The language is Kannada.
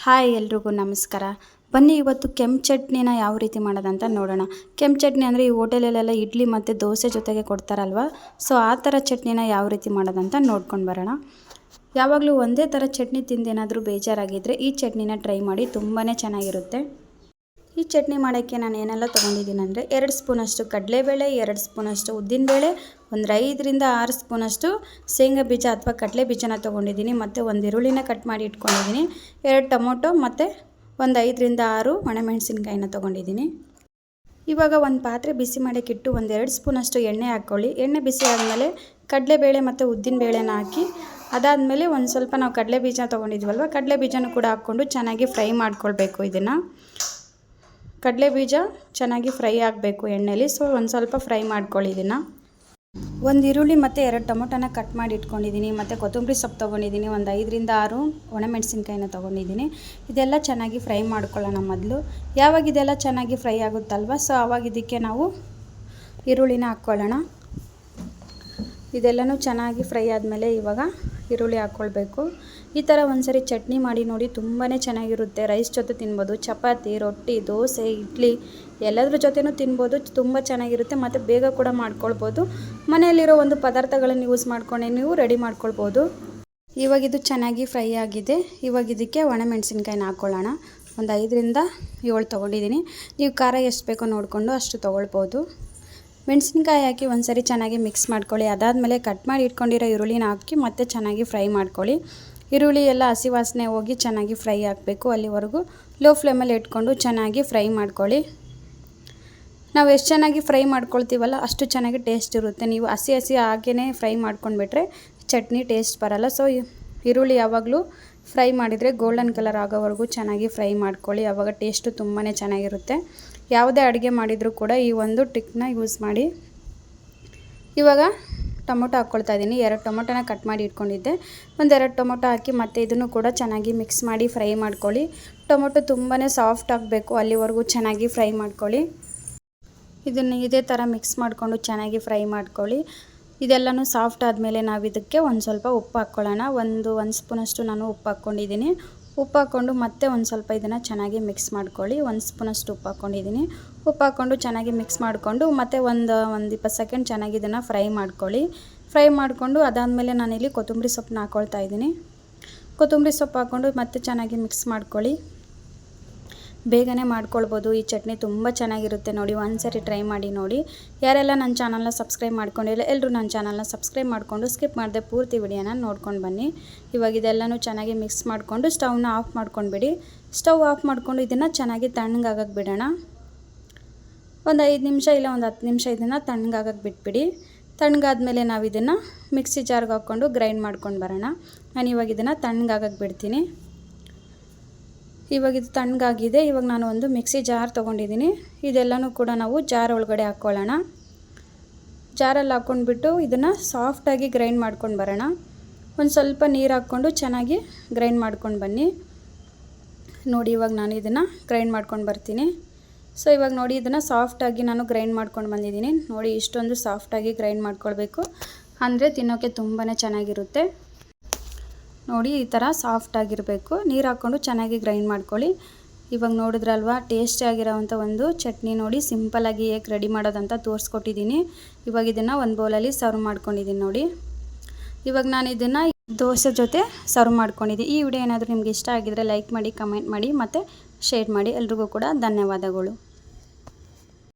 ಹಾಯ್ ಎಲ್ರಿಗೂ ನಮಸ್ಕಾರ. ಬನ್ನಿ ಇವತ್ತು ಕೆಂಪು ಚಟ್ನಿನ ಯಾವ ರೀತಿ ಮಾಡೋದಂತ ನೋಡೋಣ. ಕೆಂಪು ಚಟ್ನಿ ಅಂದರೆ ಈ ಹೋಟೆಲಲ್ಲೆಲ್ಲ ಇಡ್ಲಿ ಮತ್ತು ದೋಸೆ ಜೊತೆಗೆ ಕೊಡ್ತಾರಲ್ವ, ಸೊ ಆ ಥರ ಚಟ್ನಿನ ಯಾವ ರೀತಿ ಮಾಡೋದಂತ ನೋಡ್ಕೊಂಡು ಬರೋಣ. ಯಾವಾಗಲೂ ಒಂದೇ ಥರ ಚಟ್ನಿ ತಿಂದೇನಾದರೂ ಬೇಜಾರಾಗಿದ್ದರೆ ಈ ಚಟ್ನಿನ ಟ್ರೈ ಮಾಡಿ, ತುಂಬಾ ಚೆನ್ನಾಗಿರುತ್ತೆ. ಈ ಚಟ್ನಿ ಮಾಡೋಕ್ಕೆ ನಾನು ಏನೆಲ್ಲ ತೊಗೊಂಡಿದ್ದೀನಿ ಅಂದರೆ 2 ಸ್ಪೂನಷ್ಟು ಕಡಲೆಬೇಳೆ, 2 ಸ್ಪೂನಷ್ಟು ಉದ್ದಿನಬೇಳೆ, ಒಂದು 5ರಿಂದ 6 ಸ್ಪೂನಷ್ಟು ಶೇಂಗಾ ಬೀಜ ಅಥವಾ ಕಡಲೆ ಬೀಜನ ತೊಗೊಂಡಿದ್ದೀನಿ, ಮತ್ತು ಒಂದು ಈರುಳ್ಳಿನ ಕಟ್ ಮಾಡಿ ಇಟ್ಕೊಂಡಿದ್ದೀನಿ, 2 ಟೊಮೊಟೊ ಮತ್ತು ಒಂದು 5ರಿಂದ 6 ಒಣಮೆಣಸಿನ್ಕಾಯಿನ ತೊಗೊಂಡಿದ್ದೀನಿ. ಇವಾಗ ಒಂದು ಪಾತ್ರೆ ಬಿಸಿ ಮಾಡೋಕ್ಕಿಟ್ಟು ಒಂದು 2 ಸ್ಪೂನಷ್ಟು ಎಣ್ಣೆ ಹಾಕ್ಕೊಳ್ಳಿ. ಎಣ್ಣೆ ಬಿಸಿ ಆದಮೇಲೆ ಕಡಲೆಬೇಳೆ ಮತ್ತು ಉದ್ದಿನಬೇಳೆನ ಹಾಕಿ, ಅದಾದಮೇಲೆ ಒಂದು ಸ್ವಲ್ಪ ನಾವು ಕಡಲೆ ಬೀಜ ತೊಗೊಂಡಿದ್ವಲ್ವ, ಕಡಲೆ ಬೀಜನೂ ಕೂಡ ಹಾಕ್ಕೊಂಡು ಚೆನ್ನಾಗಿ ಫ್ರೈ ಮಾಡ್ಕೊಳ್ಬೇಕು. ಇದನ್ನು ಕಡಲೆ ಬೀಜ ಚೆನ್ನಾಗಿ ಫ್ರೈ ಆಗಬೇಕು ಎಣ್ಣೆಲಿ, ಸೊ ಒಂದು ಸ್ವಲ್ಪ ಫ್ರೈ ಮಾಡ್ಕೊಳ್ಳಿ. ಇದನ್ನು ಒಂದು ಈರುಳ್ಳಿ ಮತ್ತು 2 ಟೊಮೊಟೊನ ಕಟ್ ಮಾಡಿ ಇಟ್ಕೊಂಡಿದ್ದೀನಿ, ಮತ್ತು ಕೊತ್ತಂಬರಿ ಸೊಪ್ಪು ತೊಗೊಂಡಿದ್ದೀನಿ, ಒಂದು 5ರಿಂದ 6 ಒಣಮೆಣಸಿನ್ಕಾಯಿನ ತೊಗೊಂಡಿದ್ದೀನಿ. ಇದೆಲ್ಲ ಚೆನ್ನಾಗಿ ಫ್ರೈ ಮಾಡ್ಕೊಳ್ಳೋಣ ಮೊದಲು. ಯಾವಾಗ ಇದೆಲ್ಲ ಚೆನ್ನಾಗಿ ಫ್ರೈ ಆಗುತ್ತಲ್ವ, ಸೊ ಆವಾಗ ಇದಕ್ಕೆ ನಾವು ಈರುಳ್ಳಿನ ಹಾಕ್ಕೊಳ್ಳೋಣ. ಇದೆಲ್ಲನೂ ಚೆನ್ನಾಗಿ ಫ್ರೈ ಆದಮೇಲೆ ಇವಾಗ ಈರುಳ್ಳಿ ಹಾಕ್ಕೊಳ್ಬೇಕು. ಈ ಥರ ಒಂದ್ಸರಿ ಚಟ್ನಿ ಮಾಡಿ ನೋಡಿ, ತುಂಬಾ ಚೆನ್ನಾಗಿರುತ್ತೆ. ರೈಸ್ ಜೊತೆ ತಿನ್ಬೋದು, ಚಪಾತಿ, ರೊಟ್ಟಿ, ದೋಸೆ, ಇಡ್ಲಿ ಎಲ್ಲದ್ರ ಜೊತೆನೂ ತಿನ್ಬೋದು. ತುಂಬ ಚೆನ್ನಾಗಿರುತ್ತೆ ಮತ್ತು ಬೇಗ ಕೂಡ ಮಾಡ್ಕೊಳ್ಬೋದು. ಮನೆಯಲ್ಲಿರೋ ಒಂದು ಪದಾರ್ಥಗಳನ್ನು ಯೂಸ್ ಮಾಡ್ಕೊಂಡೆ ನೀವು ರೆಡಿ ಮಾಡ್ಕೊಳ್ಬೋದು. ಇವಾಗ ಇದು ಚೆನ್ನಾಗಿ ಫ್ರೈ ಆಗಿದೆ. ಇವಾಗ ಇದಕ್ಕೆ ಒಣಮೆಣಸಿನ್ಕಾಯಿನ ಹಾಕ್ಕೊಳ್ಳೋಣ. ಒಂದು 5ರಿಂದ 7 ತೊಗೊಂಡಿದ್ದೀನಿ. ನೀವು ಖಾರ ಎಷ್ಟು ಬೇಕೋ ನೋಡಿಕೊಂಡು ಅಷ್ಟು ತೊಗೊಳ್ಬೋದು. ಮೆಣಸಿನ್ಕಾಯಿ ಹಾಕಿ ಒಂದ್ಸರಿ ಚೆನ್ನಾಗಿ ಮಿಕ್ಸ್ ಮಾಡ್ಕೊಳ್ಳಿ. ಅದಾದಮೇಲೆ ಕಟ್ ಮಾಡಿ ಇಟ್ಕೊಂಡಿರೋ ಈರುಳ್ಳಿನ ಹಾಕಿ ಮತ್ತೆ ಚೆನ್ನಾಗಿ ಫ್ರೈ ಮಾಡ್ಕೊಳ್ಳಿ. ಈರುಳ್ಳಿ ಎಲ್ಲ ಹಸಿ ವಾಸನೆ ಹೋಗಿ ಚೆನ್ನಾಗಿ ಫ್ರೈ ಆಗಬೇಕು. ಅಲ್ಲಿವರೆಗೂ ಲೋ ಫ್ಲೇಮಲ್ಲಿ ಇಟ್ಕೊಂಡು ಚೆನ್ನಾಗಿ ಫ್ರೈ ಮಾಡ್ಕೊಳ್ಳಿ. ನಾವು ಎಷ್ಟು ಚೆನ್ನಾಗಿ ಫ್ರೈ ಮಾಡ್ಕೊಳ್ತೀವಲ್ಲ ಅಷ್ಟು ಚೆನ್ನಾಗಿ ಟೇಸ್ಟ್ ಇರುತ್ತೆ. ನೀವು ಹಸಿ ಹಾಗೇ ಫ್ರೈ ಮಾಡ್ಕೊಂಡ್ಬಿಟ್ರೆ ಚಟ್ನಿ ಟೇಸ್ಟ್ ಬರಲ್ಲ. ಸೊ ಈರುಳ್ಳಿ ಯಾವಾಗಲೂ ಫ್ರೈ ಮಾಡಿದರೆ ಗೋಲ್ಡನ್ ಕಲರ್ ಆಗೋವರೆಗೂ ಚೆನ್ನಾಗಿ ಫ್ರೈ ಮಾಡ್ಕೊಳ್ಳಿ. ಆವಾಗ ಟೇಸ್ಟು ತುಂಬಾ ಚೆನ್ನಾಗಿರುತ್ತೆ. ಯಾವುದೇ ಅಡುಗೆ ಮಾಡಿದರೂ ಕೂಡ ಈ ಒಂದು ಟ್ರಿಕ್ನ ಯೂಸ್ ಮಾಡಿ. ಇವಾಗ ಟೊಮೊಟೊ ಹಾಕ್ಕೊಳ್ತಾ ಇದ್ದೀನಿ. 2 ಟೊಮೊಟೊನ ಕಟ್ ಮಾಡಿ ಇಟ್ಕೊಂಡಿದ್ದೆ, ಒಂದು 2 ಟೊಮೊಟೊ ಹಾಕಿ ಮತ್ತು ಇದನ್ನು ಕೂಡ ಚೆನ್ನಾಗಿ ಮಿಕ್ಸ್ ಮಾಡಿ ಫ್ರೈ ಮಾಡ್ಕೊಳ್ಳಿ. ಟೊಮೊಟೊ ತುಂಬಾ ಸಾಫ್ಟ್ ಆಗಬೇಕು, ಅಲ್ಲಿವರೆಗೂ ಚೆನ್ನಾಗಿ ಫ್ರೈ ಮಾಡ್ಕೊಳ್ಳಿ. ಇದನ್ನು ಇದೇ ಥರ ಮಿಕ್ಸ್ ಮಾಡಿಕೊಂಡು ಚೆನ್ನಾಗಿ ಫ್ರೈ ಮಾಡ್ಕೊಳ್ಳಿ. ಇದೆಲ್ಲನೂ ಸಾಫ್ಟ್ ಆದಮೇಲೆ ನಾವು ಇದಕ್ಕೆ ಒಂದು ಸ್ವಲ್ಪ ಉಪ್ಪು ಹಾಕ್ಕೊಳ್ಳೋಣ. ಒಂದು ಸ್ಪೂನಷ್ಟು ನಾನು ಉಪ್ಪು ಹಾಕ್ಕೊಂಡಿದ್ದೀನಿ. ಉಪ್ಪು ಹಾಕ್ಕೊಂಡು ಮತ್ತೆ ಒಂದು ಸ್ವಲ್ಪ ಇದನ್ನು ಚೆನ್ನಾಗಿ ಮಿಕ್ಸ್ ಮಾಡ್ಕೊಳ್ಳಿ. 1 ಸ್ಪೂನಷ್ಟು ಉಪ್ಪು ಹಾಕ್ಕೊಂಡಿದ್ದೀನಿ. ಉಪ್ಪು ಹಾಕ್ಕೊಂಡು ಚೆನ್ನಾಗಿ ಮಿಕ್ಸ್ ಮಾಡಿಕೊಂಡು ಮತ್ತೆ ಒಂದು 20 ಸೆಕೆಂಡ್ ಚೆನ್ನಾಗಿ ಇದನ್ನು ಫ್ರೈ ಮಾಡ್ಕೊಳ್ಳಿ. ಫ್ರೈ ಮಾಡಿಕೊಂಡು ಅದಾದಮೇಲೆ ನಾನಿಲ್ಲಿ ಕೊತ್ತಂಬರಿ ಸೊಪ್ಪನ್ನ ಹಾಕ್ಕೊಳ್ತಾ ಇದ್ದೀನಿ. ಕೊತ್ತಂಬರಿ ಸೊಪ್ಪು ಹಾಕ್ಕೊಂಡು ಮತ್ತೆ ಚೆನ್ನಾಗಿ ಮಿಕ್ಸ್ ಮಾಡ್ಕೊಳ್ಳಿ. ಬೇಗನೆ ಮಾಡ್ಕೊಳ್ಬೋದು. ಈ ಚಟ್ನಿ ತುಂಬ ಚೆನ್ನಾಗಿರುತ್ತೆ ನೋಡಿ, ಒಂದ್ಸರಿ ಟ್ರೈ ಮಾಡಿ ನೋಡಿ. ಯಾರೆಲ್ಲ ನನ್ನ ಚಾನಲ್ನ ಸಬ್ಸ್ಕ್ರೈಬ್ ಮಾಡ್ಕೊಂಡಿಲ್ಲ ಎಲ್ಲರೂ ನನ್ನ ಚಾನಲ್ನ ಸಬ್ಸ್ಕ್ರೈಬ್ ಮಾಡಿಕೊಂಡು ಸ್ಕಿಪ್ ಮಾಡದೆ ಪೂರ್ತಿ ವಿಡಿಯೋನ ನೋಡ್ಕೊಂಡು ಬನ್ನಿ. ಇವಾಗ ಇದೆಲ್ಲನೂ ಚೆನ್ನಾಗಿ ಮಿಕ್ಸ್ ಮಾಡಿಕೊಂಡು ಸ್ಟವ್ನ ಆಫ್ ಮಾಡ್ಕೊಂಡ್ಬಿಡಿ. ಸ್ಟವ್ ಆಫ್ ಮಾಡಿಕೊಂಡು ಇದನ್ನು ಚೆನ್ನಾಗಿ ತಣ್ಣಗಾಗಕ್ಕೆ ಬಿಡೋಣ. ಒಂದು 5 ನಿಮಿಷ ಇಲ್ಲ ಒಂದು 10 ನಿಮಿಷ ಇದನ್ನು ತಣ್ಣಗಾಗಕ್ಕೆ ಬಿಟ್ಬಿಡಿ. ತಣ್ಣಗಾದ್ಮೇಲೆ ನಾವು ಇದನ್ನು ಮಿಕ್ಸಿ ಜಾರ್ಗೆ ಹಾಕ್ಕೊಂಡು ಗ್ರೈಂಡ್ ಮಾಡ್ಕೊಂಡು ಬರೋಣ. ನಾನು ಇವಾಗ ಇದನ್ನು ತಣ್ಣಗಾಗಕ್ಕೆ ಬಿಡ್ತೀನಿ. ಇವಾಗ ಇದು ತಣ್ಣಗಾಗಿದೆ. ಇವಾಗ ನಾನು ಒಂದು ಮಿಕ್ಸಿ ಜಾರ್ ತೊಗೊಂಡಿದ್ದೀನಿ. ಇದೆಲ್ಲನೂ ಕೂಡ ನಾವು ಜಾರ್ ಒಳಗಡೆ ಹಾಕ್ಕೊಳ್ಳೋಣ. ಜಾರಲ್ಲಿ ಹಾಕ್ಕೊಂಡ್ಬಿಟ್ಟು ಇದನ್ನು ಸಾಫ್ಟಾಗಿ ಗ್ರೈಂಡ್ ಮಾಡ್ಕೊಂಡು ಬರೋಣ. ಒಂದು ಸ್ವಲ್ಪ ನೀರು ಹಾಕ್ಕೊಂಡು ಚೆನ್ನಾಗಿ ಗ್ರೈಂಡ್ ಮಾಡ್ಕೊಂಡು ಬನ್ನಿ. ನೋಡಿ ಇವಾಗ ನಾನು ಇದನ್ನು ಗ್ರೈಂಡ್ ಮಾಡ್ಕೊಂಡು ಬರ್ತೀನಿ. ಸೊ ಇವಾಗ ನೋಡಿ ಇದನ್ನು ಸಾಫ್ಟಾಗಿ ನಾನು ಗ್ರೈಂಡ್ ಮಾಡ್ಕೊಂಡು ಬಂದಿದ್ದೀನಿ. ನೋಡಿ ಇಷ್ಟೊಂದು ಸಾಫ್ಟಾಗಿ ಗ್ರೈಂಡ್ ಮಾಡ್ಕೊಳ್ಬೇಕು, ಅಂದರೆ ತಿನ್ನೋಕ್ಕೆ ತುಂಬಾ ಚೆನ್ನಾಗಿರುತ್ತೆ. ನೋಡಿ ಈ ಥರ ಸಾಫ್ಟಾಗಿರಬೇಕು. ನೀರು ಹಾಕ್ಕೊಂಡು ಚೆನ್ನಾಗಿ ಗ್ರೈಂಡ್ ಮಾಡ್ಕೊಳ್ಳಿ. ಇವಾಗ ನೋಡಿದ್ರಲ್ವ ಟೇಸ್ಟಿಯಾಗಿರೋವಂಥ ಒಂದು ಚಟ್ನಿ ನೋಡಿ ಸಿಂಪಲ್ಲಾಗಿ ಹೇಗೆ ರೆಡಿ ಮಾಡೋದಂತ ತೋರಿಸ್ಕೊಟ್ಟಿದ್ದೀನಿ. ಇವಾಗ ಇದನ್ನು ಒಂದು ಬೌಲಲ್ಲಿ ಸರ್ವ್ ಮಾಡ್ಕೊಂಡಿದ್ದೀನಿ ನೋಡಿ. ಇವಾಗ ನಾನು ಇದನ್ನು ದೋಸೆ ಜೊತೆ ಸರ್ವ್ ಮಾಡ್ಕೊಂಡಿದ್ದೀನಿ. ಈ ವಿಡಿಯೋ ಏನಾದರೂ ನಿಮ್ಗೆ ಇಷ್ಟ ಆಗಿದರೆ ಲೈಕ್ ಮಾಡಿ, ಕಮೆಂಟ್ ಮಾಡಿ ಮತ್ತು ಶೇರ್ ಮಾಡಿ. ಎಲ್ರಿಗೂ ಕೂಡ ಧನ್ಯವಾದಗಳು.